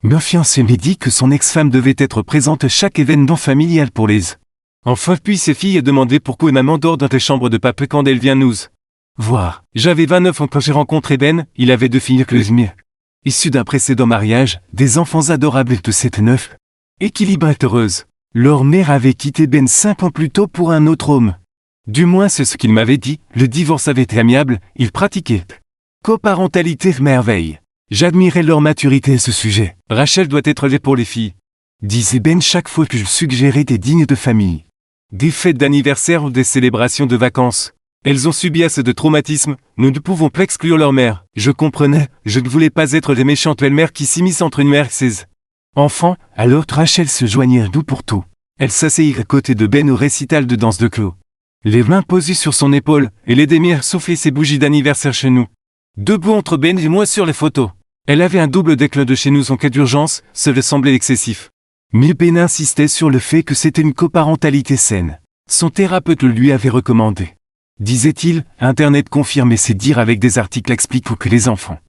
Ma fiancée m'a dit que son ex-femme devait être présente à chaque événement familial pour les enfants. Puis ses filles a demandé pourquoi maman dort dans ta chambre de papa quand elle vient nous voir. J'avais 29 ans quand j'ai rencontré Ben, il avait 2 filles que les miennes. Issus d'un précédent mariage, des enfants adorables de 7-9. Équilibrée et heureuse. Leur mère avait quitté Ben 5 ans plus tôt pour un autre homme. Du moins c'est ce qu'il m'avait dit, le divorce avait été amiable, ils pratiquaient coparentalité merveille. J'admirais leur maturité à ce sujet. Rachel doit être là pour les filles, disait Ben chaque fois que je suggérais des dîners de famille. Des fêtes d'anniversaire ou des célébrations de vacances. Elles ont subi assez de traumatismes, nous ne pouvons pas exclure leur mère. Je comprenais, je ne voulais pas être les méchantes belles-mères qui s'immiscent entre une mère et ses enfants, alors Rachel se joignait à nous pour tout. Elle s'asseyait à côté de Ben au récital de danse de clos. Les mains posées sur son épaule, et l'aidait à souffler ses bougies d'anniversaire chez nous. Debout entre Ben et moi sur les photos. Elle avait un double déclin de chez nous en cas d'urgence, cela semblait excessif. Mais Ben insistait sur le fait que c'était une coparentalité saine. Son thérapeute le lui avait recommandé. Disait-il, Internet confirmait ses dires avec des articles expliquant que les enfants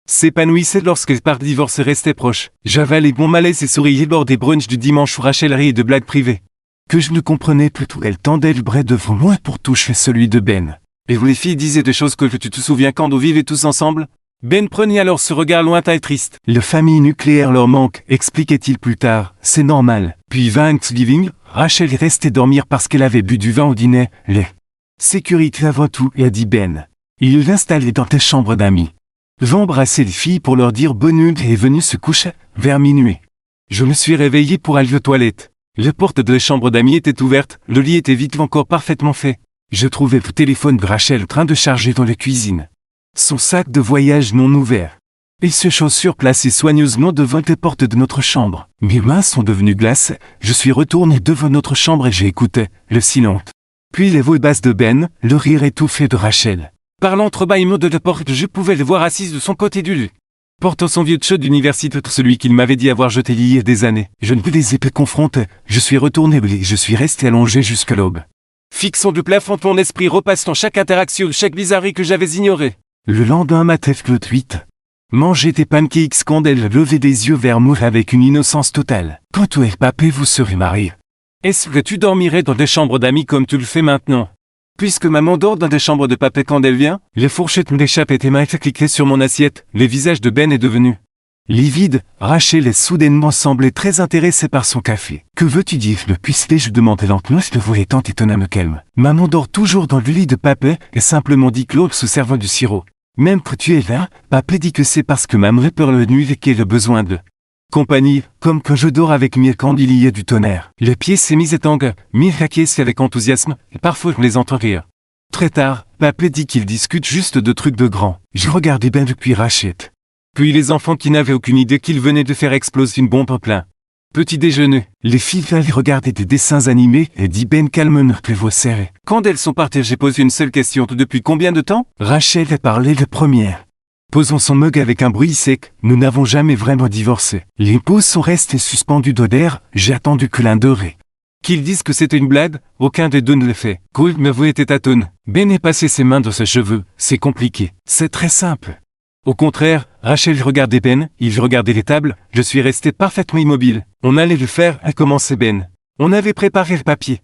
s'épanouissaient lorsque par divorce restaient proches. J'avalais bon malaise et souriais lors des brunchs du dimanche où Rachel riait de blagues privées. Que je ne comprenais plus tout, elle tendait le bras devant moi pour toucher celui de Ben. Et vous les filles disaient des choses que tu te souviens quand nous vivions tous ensemble? Ben prenait alors ce regard lointain et triste. La famille nucléaire leur manque, expliquait-il plus tard, c'est normal. Puis Thanksgiving, Rachel est restée dormir parce qu'elle avait bu du vin au dîner, sécurité avant tout, a dit Ben. Il l'installait dans ta chambre d'amis. Va embrasser les filles pour leur dire bonne nuit et est venu se coucher, vers minuit. Je me suis réveillé pour aller aux toilettes. La porte de la chambre d'amis était ouverte, le lit était vite encore parfaitement fait. Je trouvais le téléphone de Rachel en train de charger dans la cuisine. Son sac de voyage non ouvert. Il se chaussure placé soigneusement devant les portes de notre chambre. Mes mains sont devenues glacées, je suis retourné devant notre chambre et j'ai écouté, le silence. Puis les voix basses de Ben, le rire étouffé de Rachel. Par l'entrebâillement de la porte, je pouvais le voir assise de son côté du lit. Portant son vieux t-shirt d'université, celui qu'il m'avait dit avoir jeté il y a des années. Je ne les ai pas confrontés, je suis retourné et je suis resté allongé jusqu'à l'aube. Fixant du plafond, mon esprit repassant chaque interaction, chaque bizarrerie que j'avais ignorée. Le lendemain matin, le 8. Manger des pancakes quand elle levait des yeux vers moi avec une innocence totale. Quand tu es papé, vous serez marié. Est-ce que tu dormirais dans des chambres d'amis comme tu le fais maintenant? Puisque maman dort dans des chambres de papé quand elle vient, les fourchettes m'échappent et tes mains cliquaient sur mon assiette, le visage de Ben est devenu livide. Rachel est soudainement semblé très intéressée par son café. Que veux-tu dire? Le puisque je demandais lentement, je le voyais tant étonnamment calme. Maman dort toujours dans le lit de papé, et simplement dit Claude se servant du sirop. Même que tu es là, papé dit que c'est parce que maman peur la nuit et qu'elle a besoin de compagnie, comme que je dors avec Mire quand il y a du tonnerre. Le pied s'est mis à tangue, Mire acquiesce avec enthousiasme, et parfois je les entends rire. Très tard, papé dit qu'ils discutent juste de trucs de grands. Je regardais Ben depuis Rachel. Puis les enfants qui n'avaient aucune idée qu'ils venaient de faire exploser une bombe en plein petit déjeuner. Les filles allaient regarder des dessins animés et dit Ben calmement, les voix serrées. Quand elles sont parties, j'ai posé une seule question. Depuis combien de temps? Rachel a parlé la première. Posons son mug avec un bruit sec, nous n'avons jamais vraiment divorcé. Les pauses sont restées suspendues d'odeur, j'ai attendu que l'un d'eux qu'ils disent que c'était une blague, aucun des deux ne le fait. Cool, ma voix était atone. Ben a passé ses mains dans ses cheveux, c'est compliqué. C'est très simple. Au contraire, Rachel regardait Ben, il regardait les tables, je suis resté parfaitement immobile. On allait le faire, a commencé Ben. On avait préparé le papier.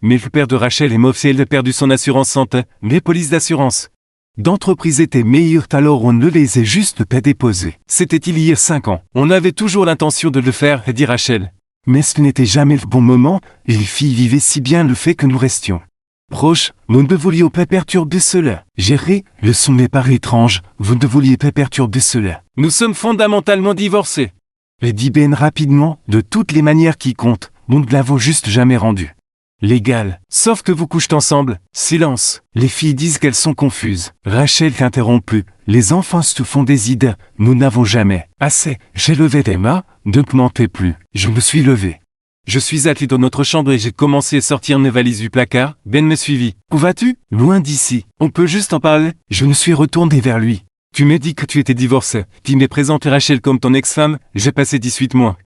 Mais le père de Rachel est mauvais, elle a perdu son assurance santé, les polices d'assurance d'entreprise étaient meilleures alors on ne les a juste pas déposées. C'était il y a 5 ans. On avait toujours l'intention de le faire, dit Rachel. Mais ce n'était jamais le bon moment, et les filles vivaient si bien le fait que nous restions proches, nous ne voulions pas perturber cela. J'ai ri, le son m'est paru étrange, vous ne vouliez pas perturber cela. Nous sommes fondamentalement divorcés. Et dit Ben rapidement, de toutes les manières qui comptent, nous ne l'avons juste jamais rendu légal. Sauf que vous couchez ensemble. Silence. Les filles disent qu'elles sont confuses. Rachel interrompu. Les enfants se font des idées. Nous n'avons jamais assez. J'ai levé des mains, ne mentez plus. Je me suis levé. Je suis allé dans notre chambre et j'ai commencé à sortir mes valises du placard. Ben me suivit. Où vas-tu? Loin d'ici. On peut juste en parler. Je me suis retourné vers lui. Tu m'as dit que tu étais divorcé. Tu m'as présenté Rachel comme ton ex-femme. J'ai passé 18 mois.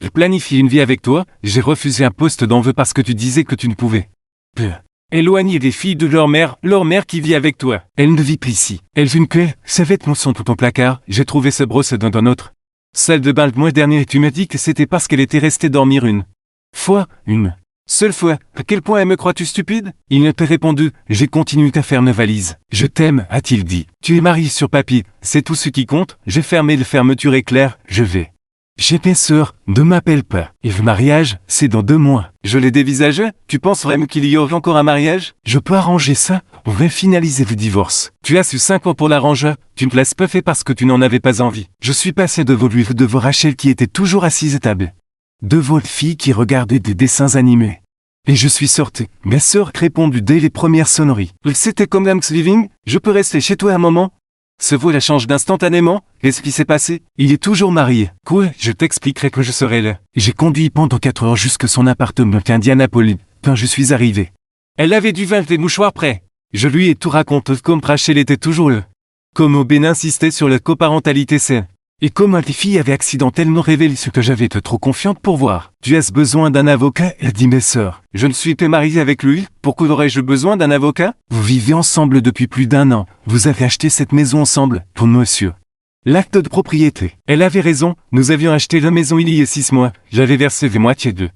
Je planifiais une vie avec toi, j'ai refusé un poste d'enveu parce que tu disais que tu ne pouvais éloigner les filles de leur mère qui vit avec toi. Elle ne vit plus ici. Elle vit que, ses vêtements sont tout ton placard, j'ai trouvé ce brosse dans un autre Salle de bain le mois dernier et tu m'as dit que c'était parce qu'elle était restée dormir une seule fois. À quel point me crois-tu stupide? Il ne t'a répondu, j'ai continué à faire mes valises. Je t'aime, a-t-il dit. Tu es marié sur papier, c'est tout ce qui compte, j'ai fermé la fermeture éclair, je vais. J'ai mes sœurs, ne m'appelle pas. Et le mariage, c'est dans 2 mois. Je l'ai dévisagé, tu penses vraiment qu'il y aurait encore un mariage? Je peux arranger ça, on va finaliser le divorce. Tu as su 5 ans pour l'arranger, tu ne l'as pas fait parce que tu n'en avais pas envie. Je suis passé de vos livres de vos Rachel qui était toujours assise à table. De votre fille qui regardait des dessins animés. Et je suis sorti. Ma sœur répondu dès les premières sonneries. C'était comme Thanksgiving, je peux rester chez toi un moment? Ce vol la change d'instantanément, qu'est-ce qui s'est passé? Il est toujours marié. Quoi? Je t'expliquerai que je serai là. J'ai conduit pendant 4 heures jusque son appartement à Indianapolis, quand je suis arrivé. Elle avait du vin et des mouchoirs prêts. Je lui ai tout raconté comme Rachel était toujours là. Comme Ben insistait sur la coparentalité saine. Et comme les filles avaient accidentellement révélé ce que j'avais été trop confiante pour voir. Tu as besoin d'un avocat, a dit mes sœurs. Je ne suis pas mariée avec lui, pourquoi aurais-je besoin d'un avocat? Vous vivez ensemble depuis plus d'1 an, vous avez acheté cette maison ensemble, pour monsieur. L'acte de propriété. Elle avait raison, nous avions acheté la maison il y a 6 mois, j'avais versé la moitié de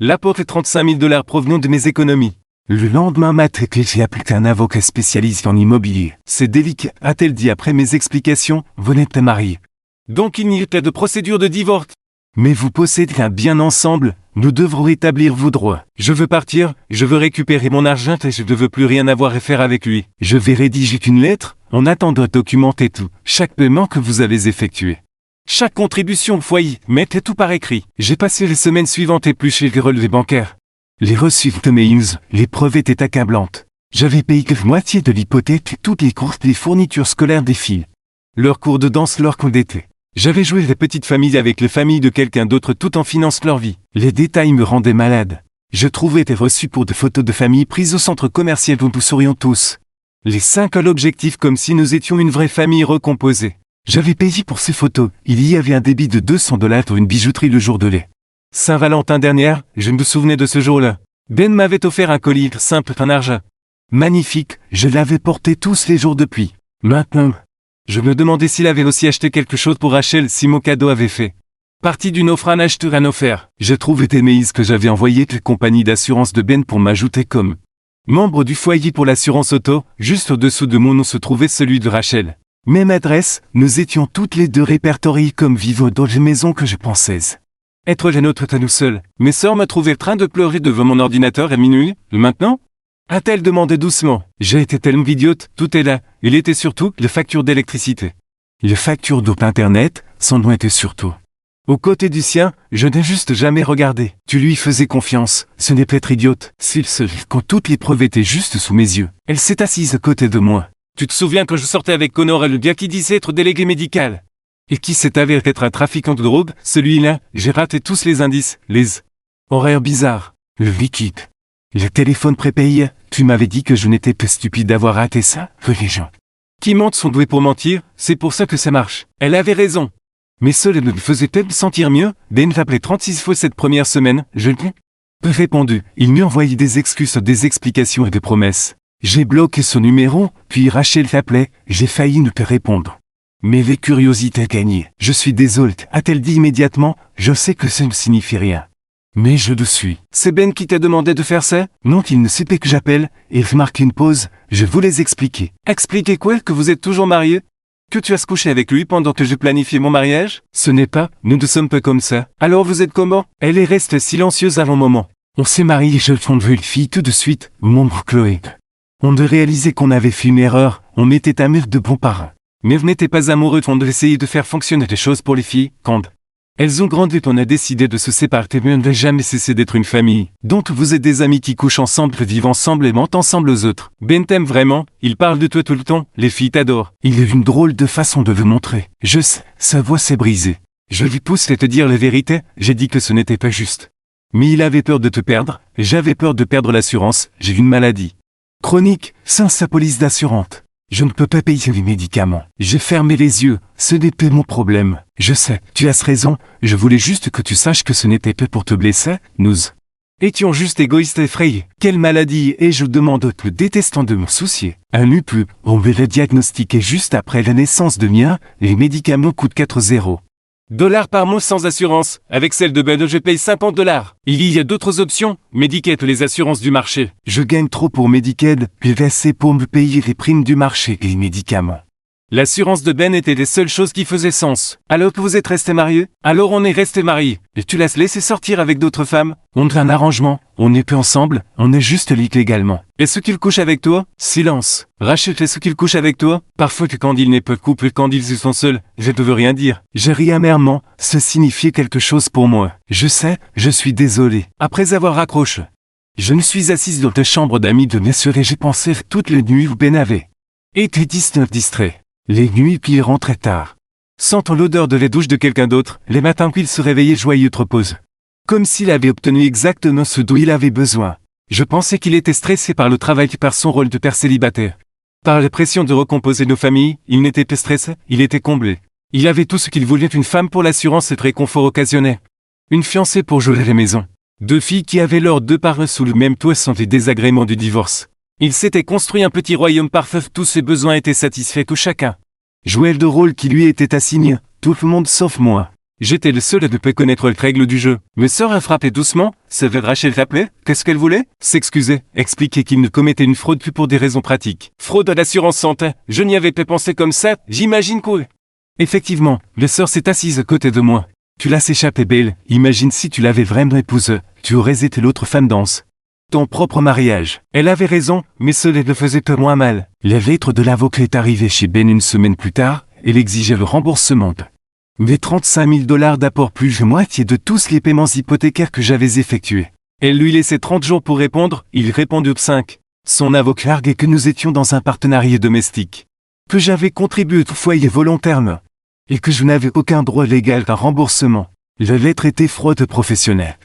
l'apport de $35 000 provenant de mes économies. Le lendemain matin, j'ai appelé un avocat spécialisé en immobilier. C'est délicat, a-t-elle dit après mes explications, vous n'êtes pas marié. Donc il n'y a pas de procédure de divorce. Mais vous possédez un bien ensemble, nous devrons rétablir vos droits. Je veux partir, je veux récupérer mon argent et je ne veux plus rien avoir à faire avec lui. Je vais rédiger une lettre, en attendant de documenter tout, chaque paiement que vous avez effectué. Chaque contribution au foyer, mettez tout par écrit. J'ai passé les semaines suivantes éplucher les relevés bancaires. Les reçus de mails, les preuves étaient accablantes. J'avais payé que la moitié de l'hypothèque et toutes les courses des fournitures scolaires des filles. Leurs cours de danse, leurs cours d'été. J'avais joué la petite famille avec les familles de quelqu'un d'autre tout en finançant leur vie. Les détails me rendaient malade. Je trouvais des reçus pour des photos de famille prises au centre commercial où nous sourions tous. Les 5 à l'objectif comme si nous étions une vraie famille recomposée. J'avais payé pour ces photos. Il y avait un débit de $200 pour une bijouterie le jour de l'ai. Saint-Valentin dernière, je me souvenais de ce jour-là. Ben m'avait offert un collier simple en argent. Magnifique, je l'avais porté tous les jours depuis. Maintenant, je me demandais s'il avait aussi acheté quelque chose pour Rachel si mon cadeau avait fait partie d'une offre un acheteur à offert. J'ai trouvé des mails que j'avais envoyés de la compagnie d'assurance de Ben pour m'ajouter comme membre du foyer pour l'assurance auto. Juste au-dessous de mon nom se trouvait celui de Rachel. Même adresse, nous étions toutes les deux répertoriées comme vivant dans la maison que je pensais être la nôtre à nous seuls. Mes sœurs m'ont trouvé en train de pleurer devant mon ordinateur à minuit. Maintenant? A-t-elle demandé doucement. J'ai été tellement idiote, tout est là. Il était surtout les factures d'électricité. Les factures d'eau internet, son nom était surtout. Aux côtés du sien, je n'ai juste jamais regardé. Tu lui faisais confiance, ce n'est pas être idiote. S'il se quand toutes les preuves étaient juste sous mes yeux. Elle s'est assise à côté de moi. Tu te souviens quand je sortais avec Connor et le gars qui disait être délégué médical? Et qui s'est avéré être un trafiquant de drogue? Celui-là, j'ai raté tous les indices, les horaires bizarres, le liquide. Le téléphone prépayé, tu m'avais dit que je n'étais pas stupide d'avoir raté ça, que les gens qui mentent sont doués pour mentir, c'est pour ça que ça marche. Elle avait raison. Mais cela me faisait peut-être sentir mieux. Ben m'appelait 36 fois cette première semaine, je lui ai répondu. Il m'y envoyait des excuses, des explications et des promesses. J'ai bloqué son numéro, puis Rachel l'appelait, j'ai failli ne pas répondre. Mais les curiosités gagnées. Je suis désolé, a-t-elle dit immédiatement, je sais que ça ne signifie rien. Mais je le suis. C'est Ben qui t'a demandé de faire ça? Non, il ne sait pas que j'appelle, et il marque une pause, je voulais expliquer. Expliquer quoi? Que vous êtes toujours mariés? Que tu as couché avec lui pendant que je planifiais mon mariage? Ce n'est pas, nous ne sommes pas comme ça. Alors vous êtes comment? Elle est restée silencieuse avant un moment. On s'est mariés et je vu une fille tout de suite, mon Chloé. On de réaliser qu'on avait fait une erreur, on était amis de bons parents. Mais vous n'étiez pas amoureux on devait essayer de faire fonctionner les choses pour les filles, quand elles ont grandi on a décidé de se séparer mais on ne va jamais cesser d'être une famille. Donc vous êtes des amis qui couchent ensemble, vivent ensemble et mentent ensemble aux autres. Ben t'aime vraiment, il parle de toi tout le temps, les filles t'adorent. Il a une drôle de façon de le montrer. Je sais, sa voix s'est brisée. Je lui pousse à te dire la vérité, j'ai dit que ce n'était pas juste. Mais il avait peur de te perdre, j'avais peur de perdre l'assurance, j'ai une maladie chronique, sans sa police d'assurance. Je ne peux pas payer les médicaments. J'ai fermé les yeux, ce n'est pas mon problème. Je sais, tu as raison, je voulais juste que tu saches que ce n'était pas pour te blesser, nous étions juste égoïstes et effrayés. Quelle maladie et je demande te détestant de me soucier. Un lupus, on me l'a diagnostiqué juste après la naissance de mien, les médicaments coûtent 4 €. Dollars par mois sans assurance. Avec celle de Ben, je paye 50 dollars. Il y a d'autres options. Medicaid, les assurances du marché. Je gagne trop pour Medicaid, puis assez pour me payer les primes du marché et les médicaments. L'assurance de Ben était les seules choses qui faisaient sens. Alors que vous êtes restés mariés? Alors on est restés mariés. Et tu l'as laissé sortir avec d'autres femmes? On a un arrangement. On n'est plus ensemble. On est juste liés légalement. Est-ce qu'il couche avec toi? Silence. Rachel, est-ce qu'il couche avec toi? Parfois que quand il n'est pas couple, quand ils sont seuls, je ne veux rien dire. J'ai ri amèrement. Ça signifiait quelque chose pour moi. Je sais, je suis désolé. Après avoir raccroché. Je me suis assise dans ta chambre d'amis de mes sœurs et j'ai pensé toutes les nuits où Ben avait été distrait. Les nuits puis il rentrait tard. Sentant l'odeur de la douche de quelqu'un d'autre, les matins qu'il se réveillait joyeux de repose. Comme s'il avait obtenu exactement ce dont il avait besoin. Je pensais qu'il était stressé par le travail et par son rôle de père célibataire. Par la pression de recomposer nos familles, il n'était pas stressé, il était comblé. Il avait tout ce qu'il voulait, une femme pour l'assurance et le réconfort occasionnel. Une fiancée pour jouer à la maison. 2 filles qui avaient leurs 2 parents sous le même toit sans les désagréments du divorce. Il s'était construit un petit royaume parfait, tous ses besoins étaient satisfaits, tout chacun jouait le rôle qui lui était assigné, tout le monde sauf moi. J'étais le seul à ne pas connaître les règles du jeu. Mes sœurs a frappé doucement, savait Rachel t'appelait, qu'est-ce qu'elle voulait? S'excuser, expliquer qu'il ne commettait une fraude plus pour des raisons pratiques. Fraude à l'assurance santé, je n'y avais pas pensé comme ça, j'imagine quoi. Effectivement, la sœur s'est assise à côté de moi. Tu l'as échappé belle, imagine si tu l'avais vraiment épousée, tu aurais été l'autre femme danse. Ton propre mariage. Elle avait raison, mais cela le faisait peu moins mal. La lettre de l'avocat est arrivée chez Ben une semaine plus tard, elle exigeait le remboursement de mes 35 000 dollars d'apport plus la moitié de tous les paiements hypothécaires que j'avais effectués. Elle lui laissait 30 jours pour répondre, il répondit 5. Son avocat arguait que nous étions dans un partenariat domestique. Que j'avais contribué au foyer volontairement. Et que je n'avais aucun droit légal à remboursement. La lettre était froide professionnelle.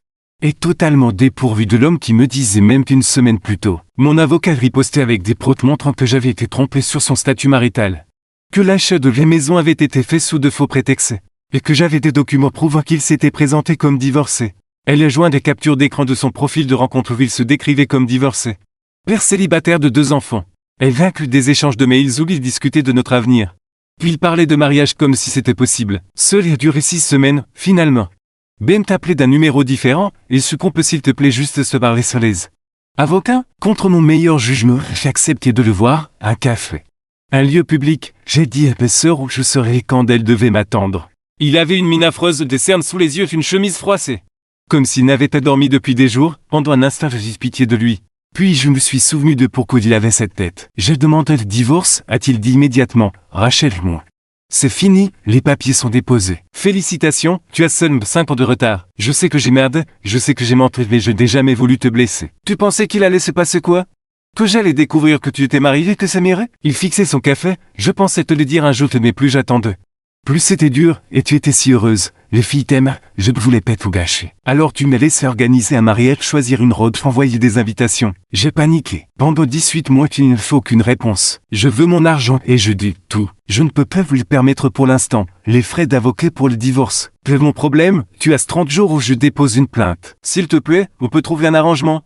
Et totalement dépourvu de l'homme qui me disait même qu'une semaine plus tôt, mon avocat ripostait avec des preuves montrant que j'avais été trompé sur son statut marital. Que l'achat de la maison avait été fait sous de faux prétextes. Et que j'avais des documents prouvant qu'il s'était présenté comme divorcé. Elle a joint des captures d'écran de son profil de rencontre où il se décrivait comme divorcé. Père célibataire de 2 enfants. Elle inclut des échanges de mails où il discutait de notre avenir. Puis il parlait de mariage comme si c'était possible. Cela a duré 6 semaines, finalement. Ben t'appelait d'un numéro différent, et ce qu'on peut s'il te plaît juste se parler sur les avocats. Contre mon meilleur jugement, j'ai accepté de le voir, un café. Un lieu public, j'ai dit à ma sœur où je serais quand elle devait m'attendre. Il avait une mine affreuse, des cernes sous les yeux, une chemise froissée. Comme s'il n'avait pas dormi depuis des jours, pendant un instant j'ai eu pitié de lui. Puis je me suis souvenu de pourquoi il avait cette tête. J'ai demandé le divorce, a-t-il dit immédiatement. Rachel, moi. C'est fini, les papiers sont déposés. Félicitations, tu as seulement 5 ans de retard. Je sais que j'ai merdé, je sais que j'ai menti, mais je n'ai jamais voulu te blesser. Tu pensais qu'il allait se passer quoi? Que j'allais découvrir que tu étais marié et que ça m'irait? Il fixait son café, je pensais te le dire un jour, mais plus j'attendais. Plus c'était dur, et tu étais si heureuse. Les filles t'aiment, je ne voulais pas tout gâcher. Alors tu m'as laissé organiser un mariage, choisir une robe, envoyer des invitations. J'ai paniqué. Pendant 18 mois, il ne faut qu'une réponse. Je veux mon argent, et je dis tout. Je ne peux pas vous le permettre pour l'instant. Les frais d'avocat pour le divorce. C'est mon problème, tu as 30 jours où je dépose une plainte. S'il te plaît, on peut trouver un arrangement.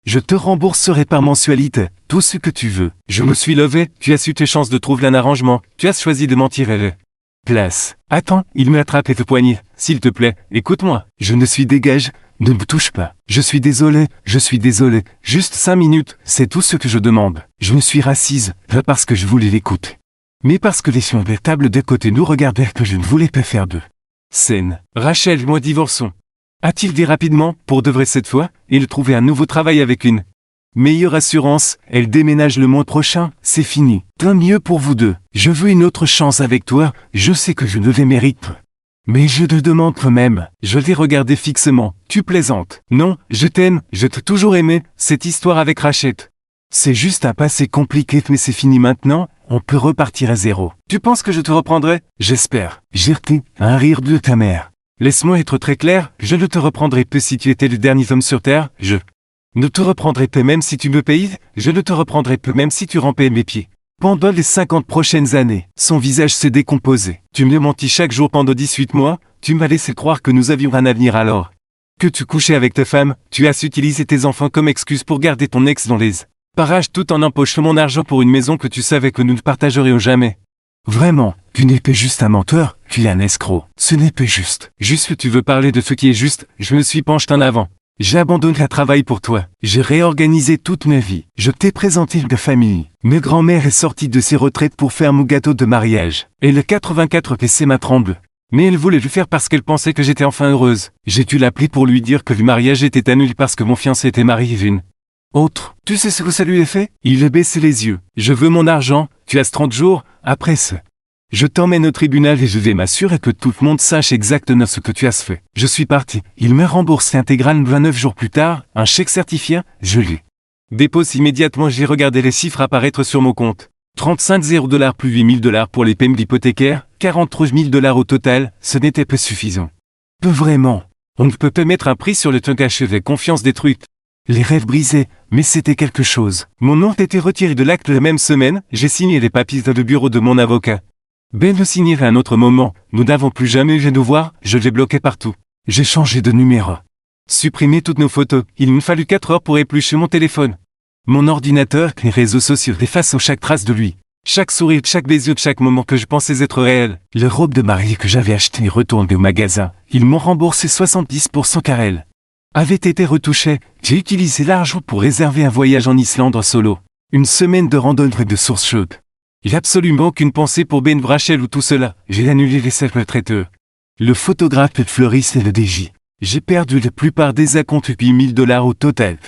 Je te rembourserai par mensualité, tout ce que tu veux. Je me suis levé, tu as su tes chances de trouver un arrangement. Tu as choisi de mentir et place. Attends, il me attrape le poignet. S'il te plaît, écoute-moi. Je ne suis dégage, ne me touche pas. Je suis désolé. Juste 5 minutes, c'est tout ce que je demande. Je me suis rassise, pas parce que je voulais l'écouter. Mais parce que les sur la table de côté nous regardèrent que je ne voulais pas faire d'eux. Scène. Rachel et moi divorçons. A-t-il dit rapidement, pour de vrai cette fois, il trouvait un nouveau travail avec une meilleure assurance, elle déménage le mois prochain, c'est fini. Tant mieux pour vous deux. Je veux une autre chance avec toi, je sais que je ne les mérite. Mais je te demande quand même. Je l'ai regardé fixement. Tu plaisantes. Non, je t'aime, je t'ai toujours aimé, cette histoire avec Rachel. C'est juste un passé compliqué mais c'est fini maintenant, on peut repartir à zéro. Tu penses que je te reprendrai? J'espère. J'ai retenu un rire de ta mère. Laisse-moi être très clair, je ne te reprendrai pas si tu étais le dernier homme sur terre, je ne te reprendrai pas même si tu me payes, je ne te reprendrai pas même si tu rampais mes pieds. Pendant les 50 prochaines années, son visage s'est décomposé. Tu me mentis chaque jour pendant 18 mois, tu m'as laissé croire que nous avions un avenir alors. Que tu couchais avec ta femme, tu as utilisé tes enfants comme excuse pour garder ton ex dans les parages tout en empochant mon argent pour une maison que tu savais que nous ne partagerions jamais. Vraiment, tu n'es pas juste un menteur, tu es un escroc. Ce n'est pas juste. Juste que tu veux parler de ce qui est juste, je me suis penché en avant. J'ai abandonné le travail pour toi. J'ai réorganisé toute ma vie. Je t'ai présenté de famille. Ma grand-mère est sortie de ses retraites pour faire mon gâteau de mariage. Et le 84 PC m'a tremble. Mais elle voulait le faire parce qu'elle pensait que j'étais enfin heureuse. J'ai dû l'appeler pour lui dire que le mariage était annulé parce que mon fiancé était marié avec une autre. Tu sais ce que ça lui a fait? Il a baissé les yeux. Je veux mon argent, tu as 30 jours, après ça. Je t'emmène au tribunal et je vais m'assurer que tout le monde sache exactement ce que tu as fait. Je suis parti. Il me remboursé intégralement 29 jours plus tard, un chèque certifié, je l'ai. Dépose immédiatement, j'ai regardé les chiffres apparaître sur mon compte. 35 $, plus 8 000 $ pour les paiements hypothécaires, 43 000 $ au total, ce n'était pas suffisant. Peu vraiment. On ne peut pas mettre un prix sur le temps achevé, confiance détruite. Les rêves brisés, mais c'était quelque chose. Mon nom a été retiré de l'acte la même semaine, j'ai signé les papiers dans le bureau de mon avocat. Ben le signerait à un autre moment, nous n'avons plus jamais vu nous voir, je l'ai bloqué partout. J'ai changé de numéro. Supprimé toutes nos photos, il me fallut 4 heures pour éplucher mon téléphone. Mon ordinateur, les réseaux sociaux effacent chaque trace de lui. Chaque sourire, chaque baiser de chaque moment que je pensais être réel. Le robe de mariée que j'avais acheté et retourné au magasin, ils m'ont remboursé 70% car elle avait été retouchée. J'ai utilisé l'argent pour réserver un voyage en Islande en solo. Une semaine de randonnée de sources chaudes. J'ai absolument aucune pensée pour Ben Rachel ou tout cela. J'ai annulé les cercles traiteurs. Le photographe, le fleuriste et le DJ. J'ai perdu la plupart des acomptes puis 1 000 $ au total.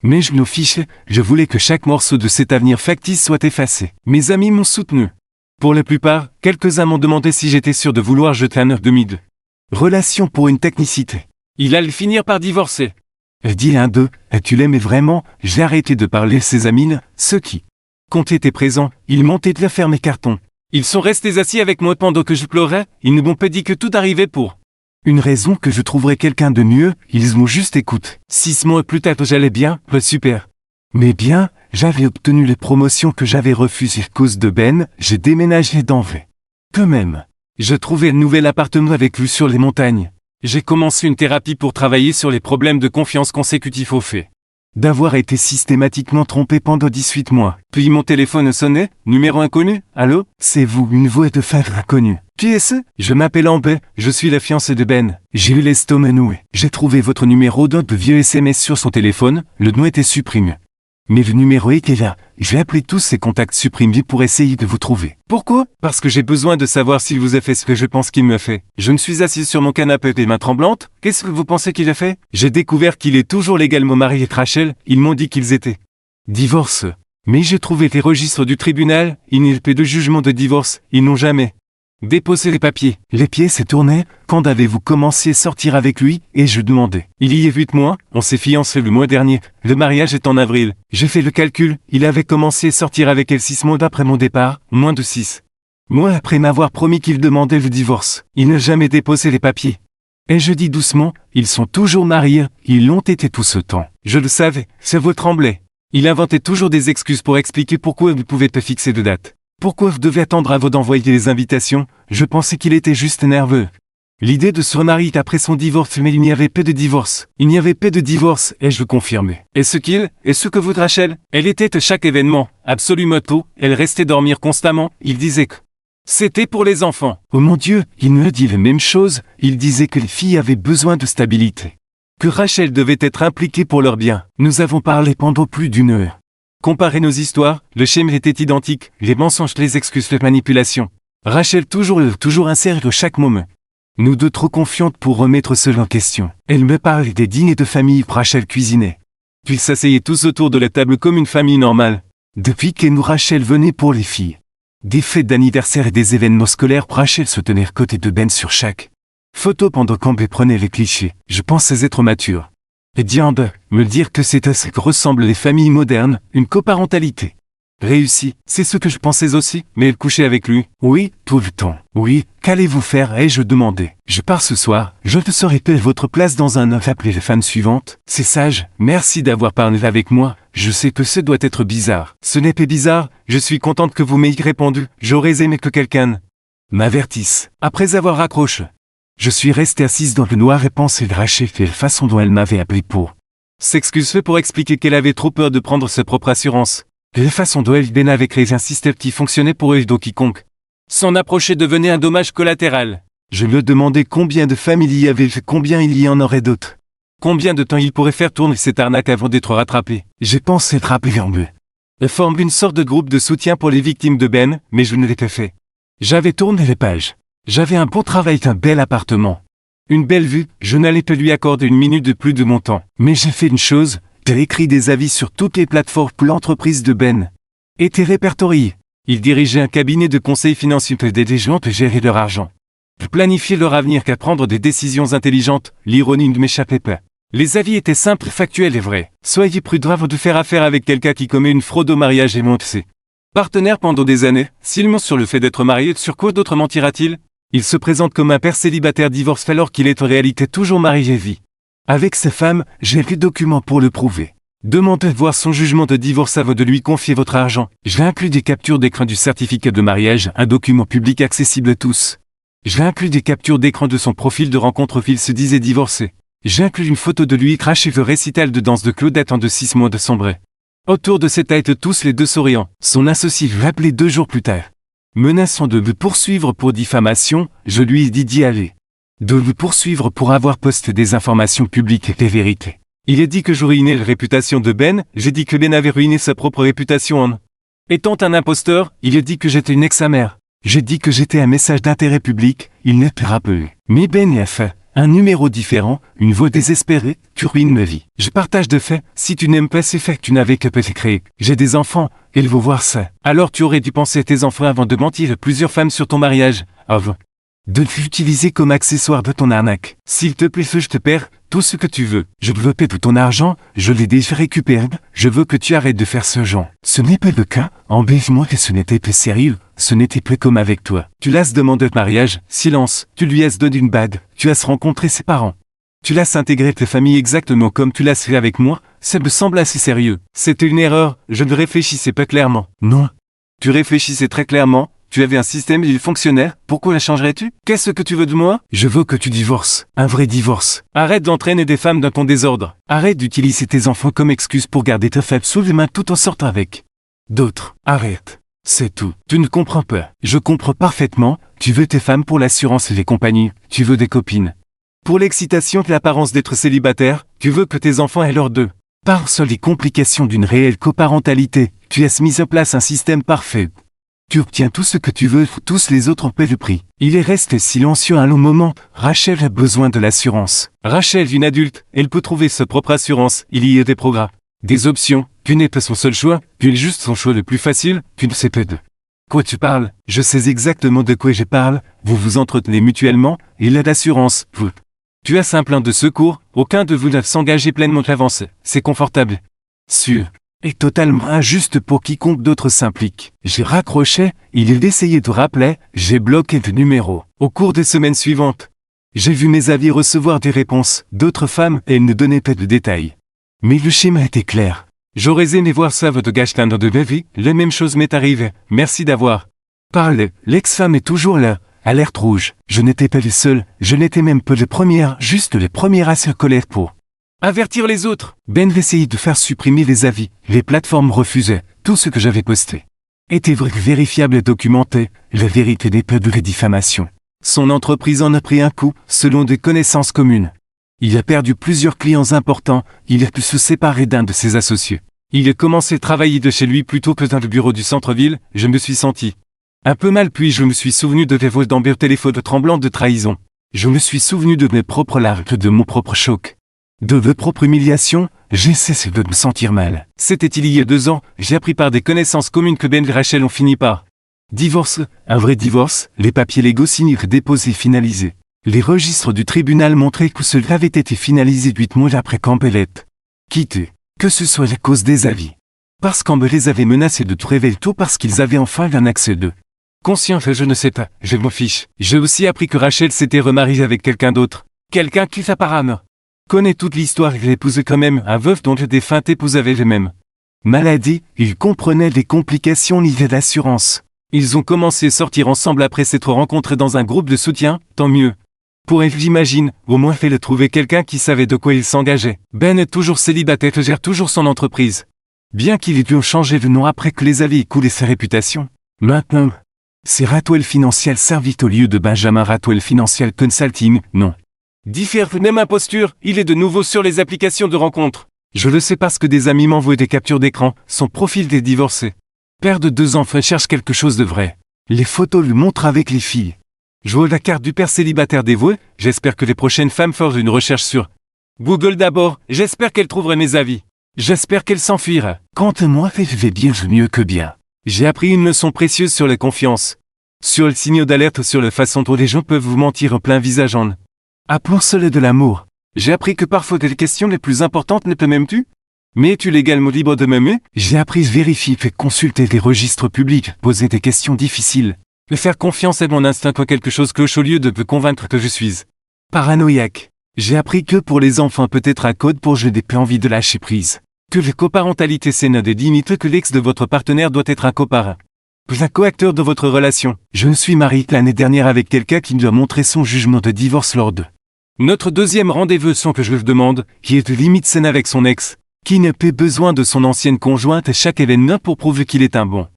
Mais je m'en fichais, je voulais que chaque morceau de cet avenir factice soit effacé. Mes amis m'ont soutenu. Pour la plupart, quelques-uns m'ont demandé si j'étais sûr de vouloir jeter un œuf 2002. Relation pour une technicité. Il allait finir par divorcer. Dit l'un d'eux, tu l'aimais vraiment? J'ai arrêté de parler à ses amis, ceux qui quand était présent, ils m'ont aidé à faire mes cartons. Ils sont restés assis avec moi pendant que je pleurais, ils ne m'ont pas dit que tout arrivait pour une raison que je trouverais quelqu'un de mieux, ils m'ont juste écouté. 6 mois plus tard j'allais bien, super. Mais bien, j'avais obtenu les promotions que j'avais refusées à cause de Ben, j'ai déménagé d'Anvers. Quand même. Je trouvais un nouvel appartement avec vue sur les montagnes. J'ai commencé une thérapie pour travailler sur les problèmes de confiance consécutifs au fait d'avoir été systématiquement trompé pendant 18 mois. Puis mon téléphone sonnait, numéro inconnu, allô? C'est vous, une voix de femme inconnue. Qui est-ce? Je m'appelle Amber, je suis la fiancée de Ben. J'ai eu l'estomac noué. J'ai trouvé votre numéro d'un de vieux SMS sur son téléphone, le nom était supprimé. Mais le numéro était là. J'ai appelé tous ces contacts supprimés pour essayer de vous trouver. Pourquoi? Parce que j'ai besoin de savoir s'il vous a fait ce que je pense qu'il me fait. Je me suis assis sur mon canapé les mains tremblantes. Qu'est-ce que vous pensez qu'il a fait? J'ai découvert qu'il est toujours légalement marié avec Rachel. Ils m'ont dit qu'ils étaient divorcés. Mais j'ai trouvé les registres du tribunal. Il n'y a pas de jugement de divorce. Ils n'ont jamais déposé les papiers. Les pieds s'est tourné. Quand avez-vous commencé à sortir avec lui? Et je demandais. Il y a 8 mois, on s'est fiancés le mois dernier. Le mariage est en avril. J'ai fait le calcul, il avait commencé à sortir avec elle 6 mois après mon départ, moins de 6 mois après m'avoir promis qu'il demandait le divorce. Il n'a jamais déposé les papiers. Et je dis doucement, ils sont toujours mariés, ils l'ont été tout ce temps. Je le savais, sa voix tremblait. Il inventait toujours des excuses pour expliquer pourquoi vous ne pouvez pas fixer de date. Pourquoi vous devez attendre avant d'envoyer les invitations? Je pensais qu'il était juste nerveux. L'idée de se remarier après son divorce, mais il n'y avait pas de divorce. Il n'y avait pas de divorce, et je confirmais. Est-ce que vous Rachel? Elle était à chaque événement, absolument tout, elle restait dormir constamment, il disait que c'était pour les enfants. Oh mon Dieu, il me dit la même chose, il disait que les filles avaient besoin de stabilité. Que Rachel devait être impliquée pour leur bien. Nous avons parlé pendant plus d'1 heure. Comparer nos histoires, le schéma était identique, les mensonges, les excuses, les manipulations. Rachel toujours insérée à chaque moment. Nous deux trop confiantes pour remettre cela en question. Elle me parlait des dîners de famille, Rachel cuisinait. Puis s'asseyaient tous autour de la table comme une famille normale. Depuis que nous Rachel venait pour les filles. Des fêtes d'anniversaire et des événements scolaires, Rachel se tenait à côté de Ben sur chaque photo pendant qu'Amber prenait les clichés. Je pensais être mature. Et Amber, me dire que c'est à ce que ressemblent les familles modernes, une coparentalité réussie, c'est ce que je pensais aussi, mais elle couchait avec lui. Oui, tout le temps. Oui, qu'allez-vous faire? Ai-je demandé. Je pars ce soir, je te serai payer votre place dans un œuf. Appelez la femme suivante. C'est sage, merci d'avoir parlé avec moi, je sais que ce doit être bizarre. Ce n'est pas bizarre, je suis contente que vous m'ayez répondu, j'aurais aimé que quelqu'un m'avertisse. Après avoir raccroché, je suis resté assise dans le noir et pensé de Rachel et la façon dont elle m'avait appelé pour s'excuser pour expliquer qu'elle avait trop peur de prendre sa propre assurance. De la façon dont elle Ben avait créé un système qui fonctionnait pour eux et quiconque S'en approcher devenait un dommage collatéral. Je me demandais combien de femmes il y avait, combien il y en aurait d'autres. Combien de temps il pourrait faire tourner cette arnaque avant d'être rattrapé. J'ai pensé attraper en bleu. Elle forme une sorte de groupe de soutien pour les victimes de Ben, mais je ne l'ai pas fait. J'avais tourné les pages. J'avais un bon travail, un bel appartement. Une belle vue, je n'allais pas lui accorder une minute de plus de mon temps. Mais j'ai fait une chose, j'ai écrit des avis sur toutes les plateformes pour l'entreprise de Ben. Était répertorié. Il dirigeait un cabinet de conseil financier pour aider les gens à gérer leur argent. Pour planifier leur avenir qu'à prendre des décisions intelligentes, l'ironie ne m'échappait pas. Les avis étaient simples, factuels et vrais. Soyez prudent avant de faire affaire avec quelqu'un qui commet une fraude au mariage et monte ses partenaires pendant des années. S'il ment sur le fait d'être marié, sur quoi d'autre mentira-t-il? Il se présente comme un père célibataire divorcé alors qu'il est en réalité toujours marié et vit avec sa femme. J'ai lu documents pour le prouver. Demandez de voir son jugement de divorce avant de lui confier votre argent. J'ai inclus des captures d'écran du certificat de mariage, un document public accessible à tous. J'ai inclus des captures d'écran de son profil de rencontre où il se disait divorcé. J'ai inclus une photo de lui craché le récital de danse de Claude datant de 6 mois de sombrer. Autour de cette tête tous les deux souriants, son associé l'a appelé 2 jours plus tard. Menaçant de me poursuivre pour diffamation, je lui ai dit d'y aller. De me poursuivre pour avoir posté des informations publiques et des vérités. Il a dit que je ruinais la réputation de Ben, j'ai dit que Ben avait ruiné sa propre réputation en étant un imposteur, il a dit que j'étais une ex-amère. J'ai dit que j'étais un message d'intérêt public, il n'est pas rappelé. Mais Ben y a fait. Un numéro différent, une voix désespérée, tu ruines ma vie. Je partage de faits, si tu n'aimes pas ces faits que tu n'avais que peut créer. J'ai des enfants, ils vont voir ça. Alors tu aurais dû penser à tes enfants avant de mentir à plusieurs femmes sur ton mariage. Avant de l'utiliser comme accessoire de ton arnaque. S'il te plaît, je te perds tout ce que tu veux. Je veux pas tout ton argent, je l'ai déjà récupéré. Je veux que tu arrêtes de faire ce genre. Ce n'est pas le cas, embête-moi que ce n'était pas sérieux. Ce n'était plus comme avec toi. Tu l'as demandé de mariage, silence, tu lui as donné une bague, tu as rencontré ses parents. Tu l'as intégré ta famille exactement comme tu l'as fait avec moi, ça me semble assez sérieux. C'était une erreur, je ne réfléchissais pas clairement. Non. Tu réfléchissais très clairement, tu avais un système et il fonctionnait, pourquoi la changerais-tu? Qu'est-ce que tu veux de moi? Je veux que tu divorces, un vrai divorce. Arrête d'entraîner des femmes dans ton désordre. Arrête d'utiliser tes enfants comme excuse pour garder ta femme sous les mains tout en sortant avec d'autres. Arrête. C'est tout. Tu ne comprends pas. Je comprends parfaitement. Tu veux tes femmes pour l'assurance et les compagnies. Tu veux des copines. Pour l'excitation et l'apparence d'être célibataire, tu veux que tes enfants aient leurs deux. Par seules les complications d'une réelle coparentalité, tu as mis en place un système parfait. Tu obtiens tout ce que tu veux, tous les autres en paient le prix. Il est resté silencieux un long moment. Rachel a besoin de l'assurance. Rachel, une adulte, elle peut trouver sa propre assurance. Il y a des programmes, des options. Tu n'es pas son seul choix, tu es juste son choix le plus facile, tu ne sais pas de quoi tu parles. Je sais exactement de quoi je parle, vous vous entretenez mutuellement, il a d'assurance, vous. Tu as un plan de secours, aucun de vous ne s'engager pleinement à avancer, c'est confortable. Sûr. Et totalement injuste pour quiconque d'autre s'implique. J'ai raccroché, il est d'essayer de rappeler, j'ai bloqué le numéro. Au cours des semaines suivantes, j'ai vu mes avis recevoir des réponses d'autres femmes et elles ne donnaient pas de détails. Mais le schéma était clair. J'aurais aimé voir ça de Gashtan dans de ma vie, la même chose m'est arrivée, merci d'avoir parlé. L'ex-femme est toujours là, alerte rouge. Je n'étais pas le seul, je n'étais même pas le premier, juste le premier à se colère pour avertir les autres. Ben essayait de faire supprimer les avis, les plateformes refusaient, tout ce que j'avais posté était vrai, vérifiable et documenté, la vérité n'est pas de la diffamation. Son entreprise en a pris un coup, selon des connaissances communes. Il a perdu plusieurs clients importants, il a pu se séparer d'un de ses associés. Il a commencé à travailler de chez lui plutôt que dans le bureau du centre-ville, je me suis senti un peu mal puis je me suis souvenu de voix d'Amber téléphone tremblante de trahison. Je me suis souvenu de mes propres larmes, de mon propre choc. De ma propre humiliation, j'ai cessé de me sentir mal. C'était il y a 2 ans, j'ai appris par des connaissances communes que Ben et Rachel ont fini par divorce, un vrai divorce, les papiers légaux signés, déposés, finalisés. Les registres du tribunal montraient que cela avait été finalisé 8 mois après qu'Ambelette quitté. Que ce soit la cause des avis. Parce qu'Amber les avait menacés de tout révéler tout parce qu'ils avaient enfin un accès d'eux. Conscient que je ne sais pas, je m'en fiche. J'ai aussi appris que Rachel s'était remariée avec quelqu'un d'autre. Quelqu'un qui apparemment connaît toute l'histoire et épousait quand même un veuf dont le défunt épouse avait les mêmes maladies. Ils comprenaient les complications liées à l'assurance. Ils ont commencé à sortir ensemble après s'être rencontrés dans un groupe de soutien, tant mieux. Pour elle, j'imagine, au moins fait-le trouver quelqu'un qui savait de quoi il s'engageait. Ben est toujours célibataire et gère toujours son entreprise. Bien qu'il ait dû changer de nom après que les avis aient coulé sa réputation. Maintenant, C'est Ratwell Financial Servit au lieu de Benjamin Ratwell Financial Consulting, non. Diffère même imposture, il est de nouveau sur les applications de rencontres. Je le sais parce que des amis m'envoient des captures d'écran, son profil des divorcés. Père de 2 enfants cherche quelque chose de vrai. Les photos lui montrent avec les filles. Je vois la carte du père célibataire dévoué, j'espère que les prochaines femmes feront une recherche sur Google d'abord, j'espère qu'elle trouverait mes avis. J'espère qu'elle s'enfuira. Quant à moi, je vais bien mieux que bien. J'ai appris une leçon précieuse sur la confiance. Sur le signal d'alerte sur la façon dont les gens peuvent vous mentir en plein visage en appelons cela de l'amour. J'ai appris que parfois les questions les plus importantes ne te m'aimes-tu? Mais es-tu légalement libre de m'aimer? J'ai appris à vérifier et consulter les registres publics, poser des questions difficiles. Me faire confiance est mon instinct quand quelque chose cloche au lieu de me convaincre que je suis paranoïaque. J'ai appris que pour les enfants peut être un code pour je n'ai plus envie de lâcher prise. Que la coparentalité c'est des limites, que l'ex de votre partenaire doit être un coparent. Un coacteur de votre relation. Je me suis marié l'année dernière avec quelqu'un qui me doit montrer son jugement de divorce lors de notre deuxième rendez-vous sans que je le demande, qui est de limite saine avec son ex, qui n'a pas besoin de son ancienne conjointe à chaque événement pour prouver qu'il est un bon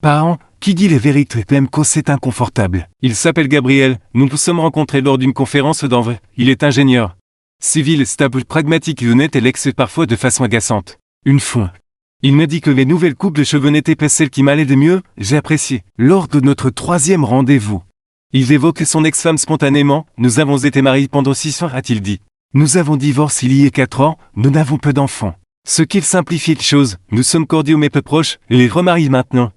parent, qui dit les vérités même quand c'est inconfortable. Il s'appelle Gabriel, nous nous sommes rencontrés lors d'une conférence d'Anvers. Il est ingénieur civil, stable, pragmatique et honnête et l'ex parfois de façon agaçante. Une fois, il m'a dit que les nouvelles coupes de cheveux n'étaient pas celles qui m'allaient de mieux, j'ai apprécié. Lors de notre 3e rendez-vous, il évoque son ex-femme spontanément, nous avons été mariés pendant 6 ans, a-t-il dit. Nous avons divorcé il y a 4 ans, nous n'avons pas d'enfants. Ce qui simplifie les choses, nous sommes cordiaux mais peu proches, et les remarie maintenant.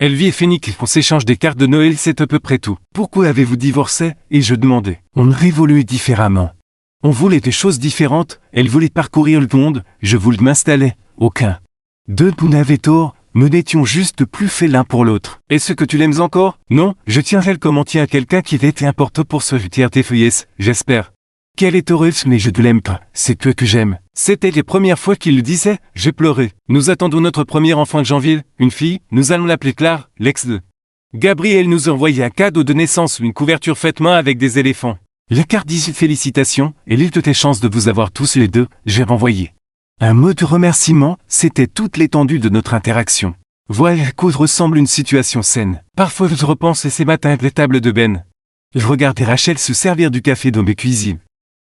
Elvie et Phénix, on s'échange des cartes de Noël, c'est à peu près tout. Pourquoi avez-vous divorcé? Et je demandais. On évoluait différemment. On voulait des choses différentes, elle voulait parcourir le monde, je voulais m'installer. Aucun deux nous n'avait tort, nous n'étions juste plus faits l'un pour l'autre. Est-ce que tu l'aimes encore? Non, je tiendrai comme on tient à quelqu'un qui était important pour ce tiers tes feuillets, j'espère. Qu'elle est heureuse mais je ne l'aime pas, c'est toi que j'aime. C'était les premières fois qu'il le disait, j'ai pleuré. Nous attendons notre premier enfant de janvier, une fille, nous allons l'appeler Claire, l'ex de Gabriel nous envoyait un cadeau de naissance, une couverture faite main avec des éléphants. La carte dit félicitations, et l'île de tes chances de vous avoir tous les deux, j'ai renvoyé. Un mot de remerciement, c'était toute l'étendue de notre interaction. Voilà à quoi ressemble une situation saine. Parfois je repense à ces matins à la table de Ben. Je regardais Rachel se servir du café dans mes cuisines.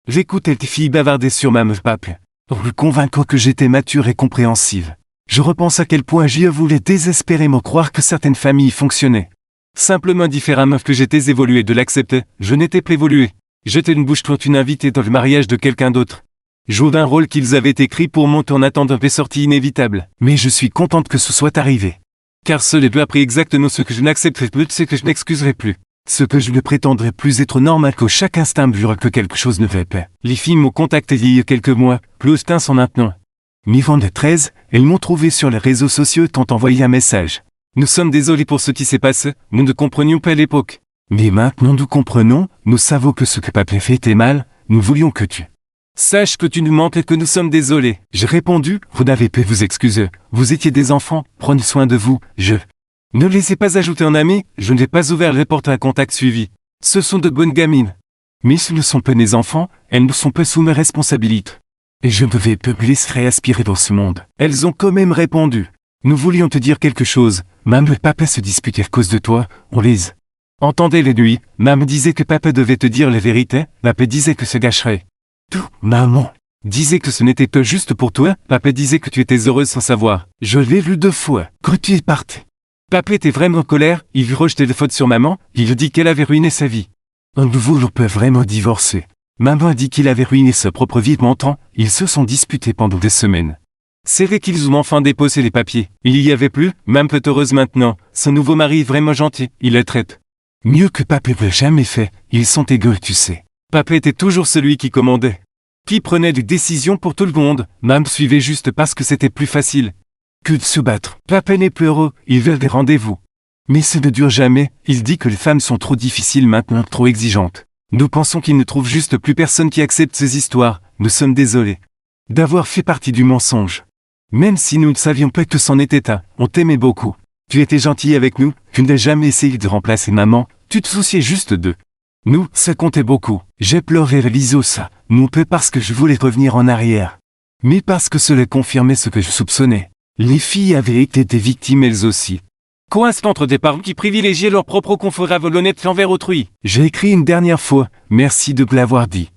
J'écoutais les filles bavarder sur ma meuf pape, en me convainquant que j'étais mature et compréhensive. Je repense à quel point je voulais désespérément croire que certaines familles fonctionnaient simplement différemment, que j'étais évolué, de l'accepter, je n'étais pas évolué. J'étais une bouche toute une invitée dans le mariage de quelqu'un d'autre. Jouant un rôle qu'ils avaient écrit pour moi en attendant des sorties inévitables. Mais je suis contente que ce soit arrivé. Car cela peut appris exactement ce que je n'accepterai plus, c'est que je n'excuserai plus. Ce que je ne prétendrai plus être normal qu'au chaque instant me jure que quelque chose ne va pas. Les filles m'ont contacté il y a quelques mois, plus d'un sont maintenant. Mi-vent de 13, elles m'ont trouvé sur les réseaux sociaux et t'ont envoyé un message. Nous sommes désolés pour ce qui s'est passé, nous ne comprenions pas à l'époque. Mais maintenant nous comprenons, nous savons que ce que papa fait était mal, nous voulions que tu sache que tu nous manques et que nous sommes désolés. J'ai répondu, vous n'avez pas vous excuser, vous étiez des enfants, prenez soin de vous, je ne les ai pas ajoutés en amis, je n'ai pas ouvert les portes à un contact suivi. Ce sont de bonnes gamines. Mais ce ne sont pas mes enfants, elles ne sont pas sous mes responsabilités. Et je ne vais pas me laisser aspirer dans ce monde. Elles ont quand même répondu. Nous voulions te dire quelque chose, même le papa se disputait à cause de toi, on les entendait les nuits, maman disait que papa devait te dire la vérité, papa disait que se gâcherait. Tout, maman disait que ce n'était pas juste pour toi, papa disait que tu étais heureuse sans savoir. Je l'ai vu 2 fois, quand tu es parti. Papa était vraiment en colère, il rejetait des fautes sur maman, il dit qu'elle avait ruiné sa vie. Un nouveau on peut vraiment divorcer. Maman a dit qu'il avait ruiné sa propre vie mentant, ils se sont disputés pendant des semaines. C'est vrai qu'ils ont enfin déposé les papiers. Il y avait plus, même peut heureuse maintenant. Son nouveau mari est vraiment gentil, il la traite mieux que papa n'a jamais fait, ils sont égaux tu sais. Papa était toujours celui qui commandait. Qui prenait des décisions pour tout le monde, même suivait juste parce que c'était plus facile que de se battre. Papa n'est plus heureux, il veut des rendez-vous. Mais ça ne dure jamais, il dit que les femmes sont trop difficiles maintenant, trop exigeantes. Nous pensons qu'il ne trouve juste plus personne qui accepte ces histoires, nous sommes désolés d'avoir fait partie du mensonge. Même si nous ne savions pas que c'en était un, on t'aimait beaucoup. Tu étais gentil avec nous, tu n'as jamais essayé de remplacer maman, tu te souciais juste d'eux. Nous, ça comptait beaucoup. J'ai pleuré l'ISO ça, non pas parce que je voulais revenir en arrière, mais parce que cela confirmait ce que je soupçonnais. Les filles avaient été des victimes elles aussi. Coince entre des parents qui privilégiaient leur propre confort à vol honnête envers autrui. J'ai écrit une dernière fois, merci de l'avoir dit.